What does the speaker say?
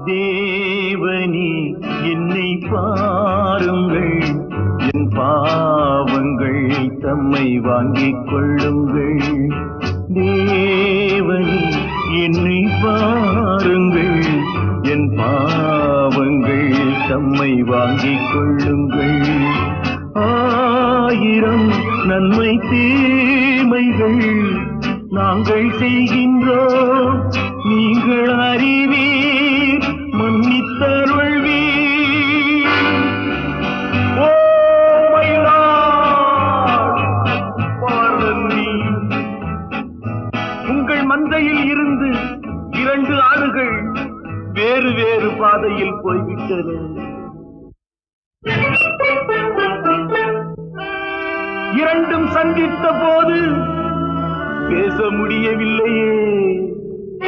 தேவனே என்னை பாருங்கள், என் பாவங்கள் தம்மை வாங்கிக் கொள்ளுங்கள். தேவனே என்னை பாருங்கள், என் பாவங்கள் தம்மை வாங்கிக் கொள்ளுங்கள். ஆயிரம் நன்மை தீமைகள் நாங்கள் செய்கின்றோம், நீங்கள் அறிவீர், மன்னித்தருள்வீர். Oh my Lord, pardon me. உங்கள் மந்தையில் இருந்து 2 ஆடுகள் வேறு வேறு பாதையில் போய்விட்டன. இரண்டும் சந்தித்த போது பேச முடியவில்லையே.